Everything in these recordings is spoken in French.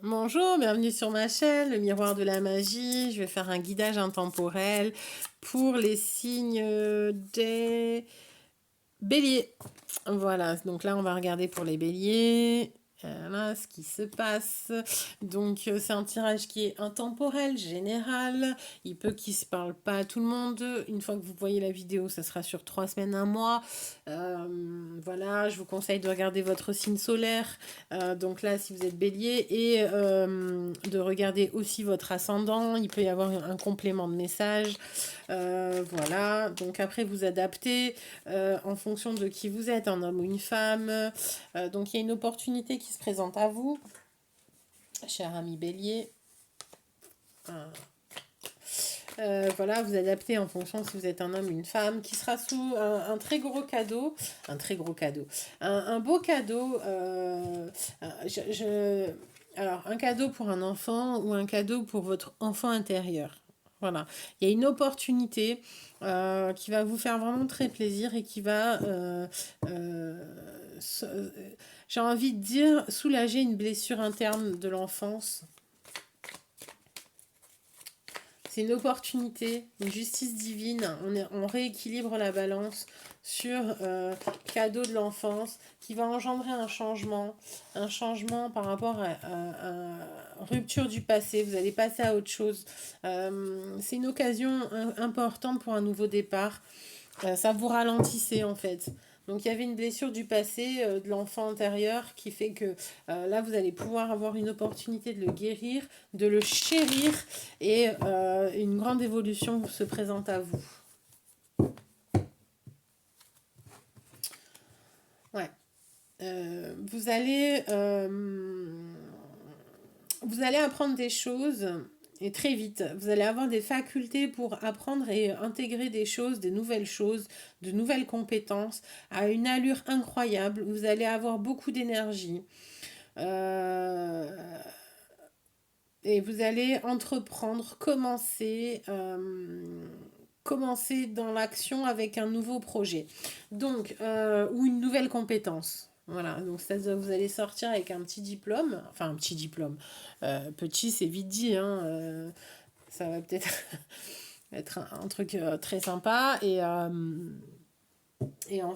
Bonjour, bienvenue sur ma chaîne, le miroir de la magie. Je vais faire un guidage intemporel pour les signes des béliers. Voilà, donc là on va regarder pour les béliers. Voilà ce qui se passe. Donc c'est un tirage qui est intemporel, général. Il peut qu'il ne se parle pas à tout le monde. Une fois que vous voyez la vidéo, ça sera sur 3 semaines, un mois. Voilà, je vous conseille de regarder votre signe solaire. Donc là, si vous êtes bélier, et de regarder aussi votre ascendant. Il peut y avoir un complément de message. Voilà, donc après vous adaptez en fonction de qui vous êtes, un homme ou une femme. Donc il y a une opportunité qui se présente à vous, cher ami bélier. Voilà, vous adaptez en fonction si vous êtes un homme ou une femme, qui sera sous un très gros cadeau, un beau cadeau. Alors, un cadeau pour un enfant ou un cadeau pour votre enfant intérieur. Voilà, il y a une opportunité qui va vous faire vraiment très plaisir et qui va, euh, j'ai envie de dire, soulager une blessure interne de l'enfance. C'est une opportunité, une justice divine. On rééquilibre la balance sur cadeau de l'enfance qui va engendrer un changement par rapport à rupture du passé. Vous allez passer à autre chose. C'est une occasion importante pour un nouveau départ. Ça vous ralentissait en fait. Donc il y avait une blessure du passé, de l'enfant antérieur, qui fait que là, vous allez pouvoir avoir une opportunité de le guérir, de le chérir, et une grande évolution se présente à vous. Ouais. Vous allez apprendre des choses et très vite. Vous allez avoir des facultés pour apprendre et intégrer des choses, des nouvelles choses, de nouvelles compétences à une allure incroyable. Vous allez avoir beaucoup d'énergie. Euh, et vous allez entreprendre, commencer dans l'action avec un nouveau projet. Donc, ou une nouvelle compétence. Voilà, donc c'est-à-dire que vous allez sortir avec un petit diplôme, enfin un petit diplôme. Petit, c'est vite dit, hein, ça va peut-être être un truc très sympa. Et en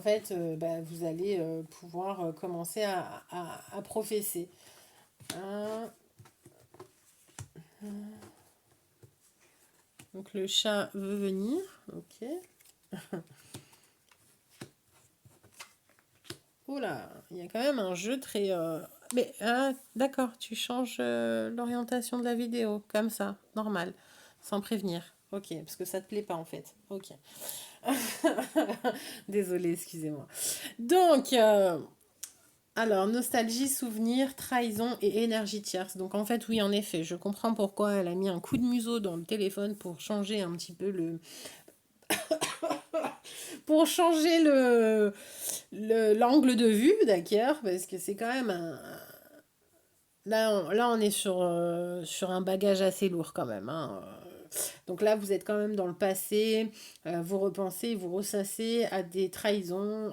fait, bah, vous allez pouvoir commencer à professer. Hein. Donc le chat veut venir, ok. Oh là, il y a quand même un jeu très... Mais d'accord, tu changes l'orientation de la vidéo, comme ça, normal, sans prévenir. Ok, parce que ça te plaît pas en fait. Ok. Désolée, excusez-moi. Donc, alors, nostalgie, souvenir, trahison et énergie tierce. Donc en fait, oui, en effet, je comprends pourquoi elle a mis un coup de museau dans le téléphone pour changer un petit peu pour changer l'angle de vue, d'accord, parce que c'est quand même là on est sur un bagage assez lourd quand même, hein. Donc là, vous êtes quand même dans le passé, vous repensez, vous ressassez à des trahisons,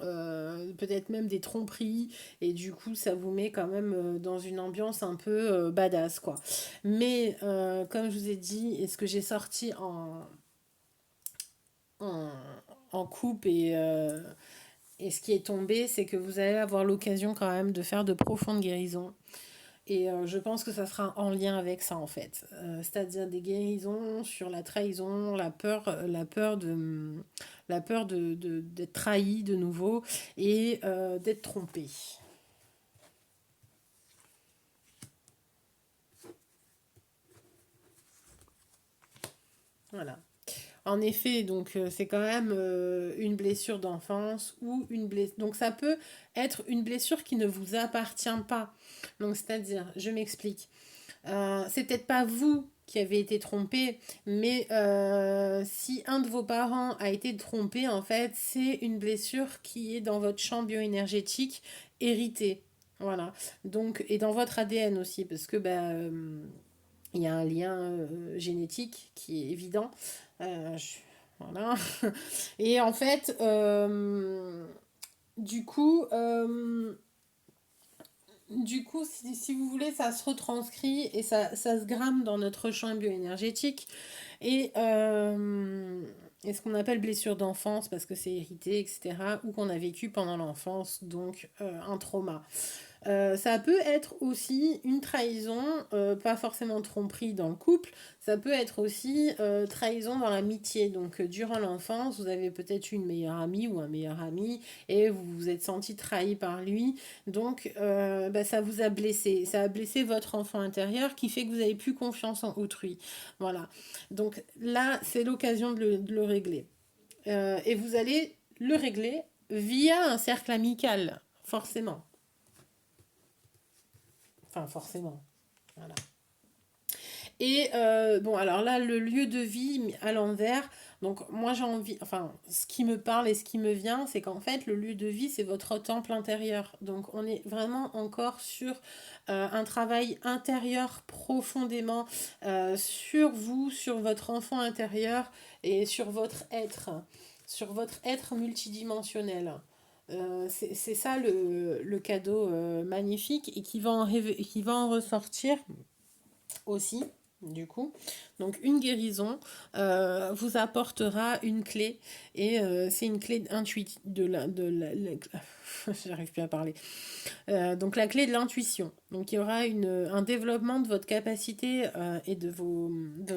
peut-être même des tromperies, et du coup, ça vous met quand même dans une ambiance un peu badass, quoi. Mais comme je vous ai dit, et ce que j'ai sorti en, en coupe et ce qui est tombé, c'est que vous allez avoir l'occasion quand même de faire de profondes guérisons. Et je pense que ça sera en lien avec ça en fait. C'est-à-dire des guérisons sur la trahison, la peur d'être trahi de nouveau et d'être trompé. Voilà. En effet, donc c'est quand même une blessure d'enfance ou une blessure. Donc ça peut être une blessure qui ne vous appartient pas. Donc c'est-à-dire, je m'explique. C'est peut-être pas vous qui avez été trompé, mais si un de vos parents a été trompé, en fait, c'est une blessure qui est dans votre champ bioénergétique héritée. Voilà. Donc, et dans votre ADN aussi, parce que bah, il y a un lien génétique qui est évident. Voilà. Et en fait, du coup, du coup, si vous voulez, ça se retranscrit et ça se gramme dans notre champ bioénergétique. Et, et ce qu'on appelle blessure d'enfance, parce que c'est hérité, etc., ou qu'on a vécu pendant l'enfance, donc un trauma. Ça peut être aussi une trahison, pas forcément tromperie dans le couple, ça peut être aussi trahison dans l'amitié. Donc durant l'enfance, vous avez peut-être eu une meilleure amie ou un meilleur ami et vous vous êtes senti trahi par lui. Donc bah, ça vous a blessé. Ça a blessé votre enfant intérieur qui fait que vous n'avez plus confiance en autrui. Voilà. Donc là, c'est l'occasion de le régler. Et vous allez le régler via un cercle amical, forcément. Enfin, forcément. Voilà. Et bon, alors là, le lieu de vie à l'envers. Donc, moi, j'ai envie. Enfin, ce qui me parle et ce qui me vient, c'est qu'en fait, le lieu de vie, c'est votre temple intérieur. Donc, on est vraiment encore sur un travail intérieur profondément sur vous, sur votre enfant intérieur et sur votre être multidimensionnel. C'est ça le cadeau magnifique et qui va en ressortir aussi, du coup. Donc une guérison vous apportera une clé et c'est une clé intuitive j'arrive plus à parler. Donc la clé de l'intuition. Donc il y aura un développement de votre capacité et de vos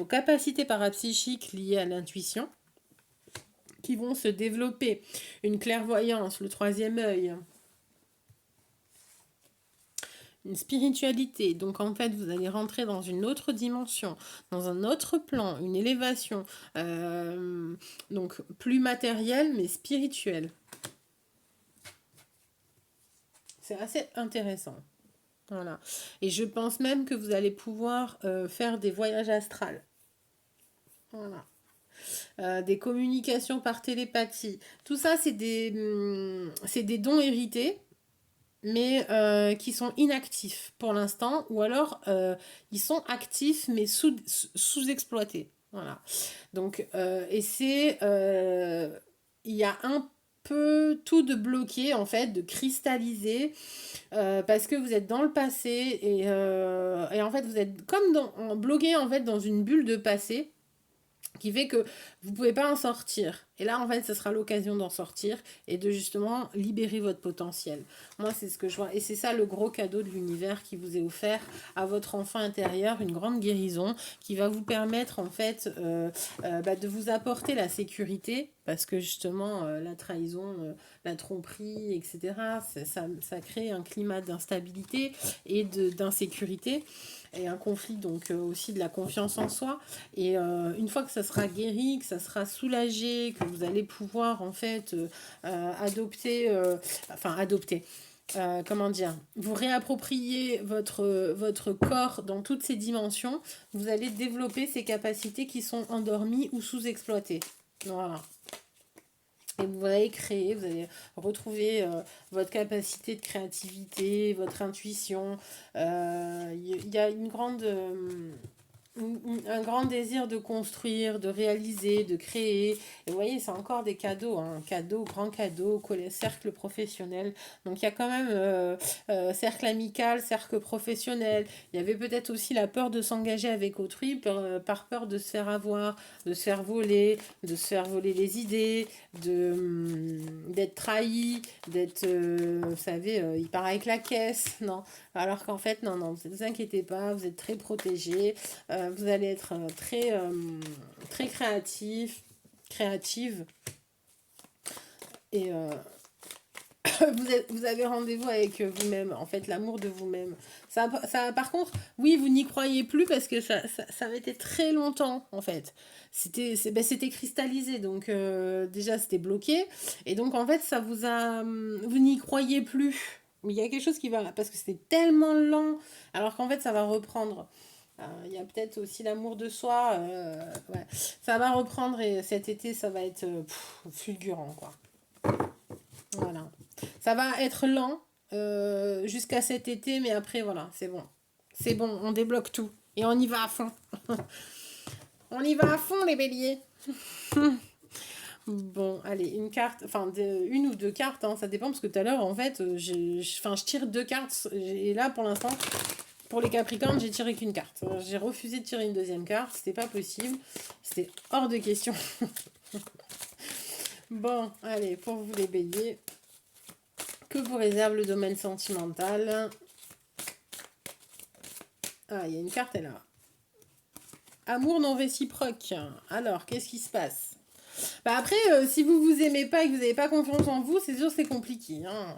capacités parapsychiques liées à l'intuition qui vont se développer. Une clairvoyance, le troisième œil, une spiritualité. Donc en fait, vous allez rentrer dans une autre dimension, dans un autre plan, une élévation. Donc plus matérielle, mais spirituelle. C'est assez intéressant. Voilà. Et je pense même que vous allez pouvoir faire des voyages astrales. Voilà. Des communications par télépathie. Tout ça, c'est des dons hérités mais qui sont inactifs pour l'instant, ou alors ils sont actifs mais sous-exploités. Voilà. Donc, et c'est... il y a un peu tout de bloqué, en fait, de cristalliser, parce que vous êtes dans le passé, et en fait, vous êtes comme bloqué, en fait, dans une bulle de passé, qui fait que vous ne pouvez pas en sortir. Et là, en fait, ce sera l'occasion d'en sortir et de justement libérer votre potentiel. Moi, c'est ce que je vois. Et c'est ça le gros cadeau de l'univers qui vous est offert à votre enfant intérieur, une grande guérison qui va vous permettre, en fait, de vous apporter la sécurité. Parce que justement, la trahison, la tromperie, etc., ça crée un climat d'instabilité et d'insécurité et un conflit donc aussi de la confiance en soi. Et une fois que ça sera guéri, que ça sera soulagé, que vous allez pouvoir en fait adopter, comment dire, vous réapproprier votre corps dans toutes ses dimensions, vous allez développer ces capacités qui sont endormies ou sous-exploitées. Voilà. Et vous allez créer, vous allez retrouver votre capacité de créativité, votre intuition. Il y a une grande, un grand désir de construire, de réaliser, de créer. Et vous voyez, c'est encore des cadeaux, hein. Cadeau, grand cadeau, cercle professionnel. Donc il y a quand même cercle amical, cercle professionnel. Il y avait peut-être aussi la peur de s'engager avec autrui par peur de se faire avoir, de se faire voler, de se faire voler les idées, d'être trahi, d'être, vous savez, il part avec la caisse, non. Alors qu'en fait, non, non, ne vous inquiétez pas, vous êtes très protégés, vous allez être très créative, et vous avez rendez-vous avec vous-même, en fait, l'amour de vous-même. Par contre, oui, vous n'y croyez plus parce que ça mettait très longtemps, en fait. C'était cristallisé, donc déjà, c'était bloqué. Et donc, en fait, vous n'y croyez plus. Mais il y a quelque chose qui va... Parce que c'était tellement lent, alors qu'en fait, ça va reprendre. Il y a peut-être aussi l'amour de soi. Ouais. Ça va reprendre et cet été, ça va être fulgurant, quoi. Voilà. Ça va être lent jusqu'à cet été, mais après, voilà, c'est bon. C'est bon, on débloque tout. Et on y va à fond. On y va à fond, les béliers. Bon, allez, une carte, enfin une ou deux cartes, hein, ça dépend parce que tout à l'heure, en fait, je tire deux cartes et là, pour l'instant, pour les Capricornes, j'ai tiré qu'une carte. J'ai refusé de tirer une deuxième carte, c'était pas possible, c'était hors de question. Bon, allez, pour vous les béliers, que vous réserve le domaine sentimental? Ah, il y a une carte, elle a. Amour non réciproque. Alors, qu'est-ce qui se passe? Bah après, si vous vous aimez pas et que vous n'avez pas confiance en vous, c'est sûr que c'est compliqué, hein.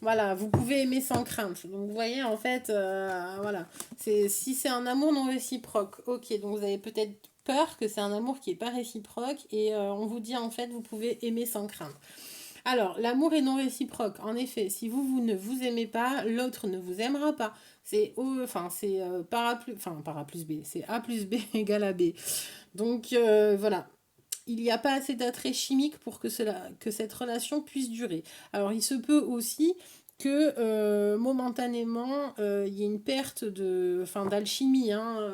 Voilà, vous pouvez aimer sans crainte. Donc vous voyez, en fait, voilà. Si c'est un amour non réciproque, ok, donc vous avez peut-être peur que c'est un amour qui n'est pas réciproque et on vous dit en fait, vous pouvez aimer sans crainte. Alors, l'amour est non réciproque. En effet, si vous ne vous aimez pas, l'autre ne vous aimera pas. C'est enfin, c'est para plus B, c'est A plus B égale à B. Donc voilà, il n'y a pas assez d'attrait chimique pour que cette relation puisse durer. Alors il se peut aussi que momentanément il y ait une perte d'alchimie, hein,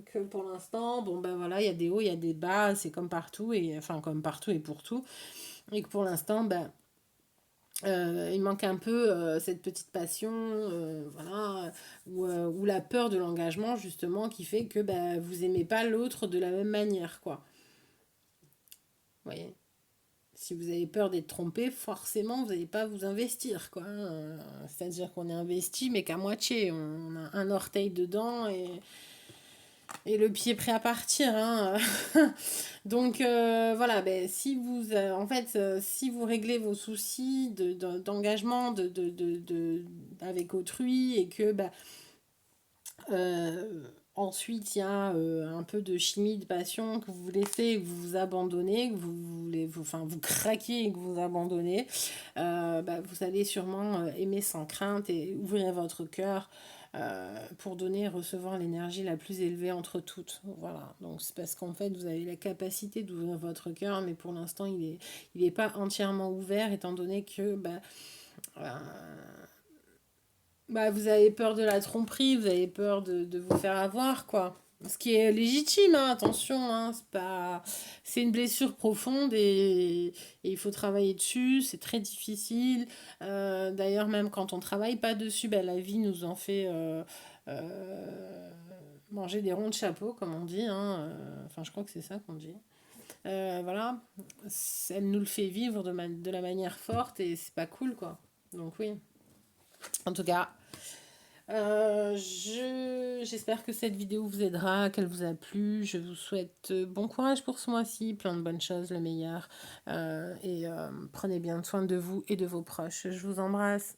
que pour l'instant, bon ben voilà, il y a des hauts, il y a des bas, c'est comme partout, et enfin comme partout et pour tout, et que pour l'instant, ben, il manque un peu cette petite passion, voilà, ou la peur de l'engagement justement qui fait que ben, vous aimez pas l'autre de la même manière, quoi. Vous voyez? Si vous avez peur d'être trompé, forcément, vous n'allez pas vous investir, quoi, hein. C'est-à-dire qu'on est investi, mais qu'à moitié. On a un orteil dedans et le pied prêt à partir, hein. Donc, voilà, ben, si vous, en fait, si vous réglez vos soucis d'engagement avec autrui et que, bah, ensuite, il y a un peu de chimie, de passion que vous laissez, que vous vous abandonnez, que enfin, vous craquez et que vous abandonnez. Bah, vous allez sûrement aimer sans crainte et ouvrir votre cœur pour donner et recevoir l'énergie la plus élevée entre toutes. Voilà. Donc c'est parce qu'en fait, vous avez la capacité d'ouvrir votre cœur, mais pour l'instant, il est pas entièrement ouvert étant donné que euh, bah, vous avez peur de la tromperie, vous avez peur de vous faire avoir, quoi. Ce qui est légitime, hein, attention, hein, c'est pas... c'est une blessure profonde et il faut travailler dessus, c'est très difficile. D'ailleurs, même quand on travaille pas dessus, bah, la vie nous en fait manger des ronds de chapeau, comme on dit, hein. Enfin, je crois que c'est ça qu'on dit. Voilà, elle nous le fait vivre de la manière forte et c'est pas cool, quoi. Donc oui, en tout cas, j'espère que cette vidéo vous aidera, qu'elle vous a plu. Je vous souhaite bon courage pour ce mois-ci, plein de bonnes choses, le meilleur. Et prenez bien soin de vous et de vos proches. Je vous embrasse.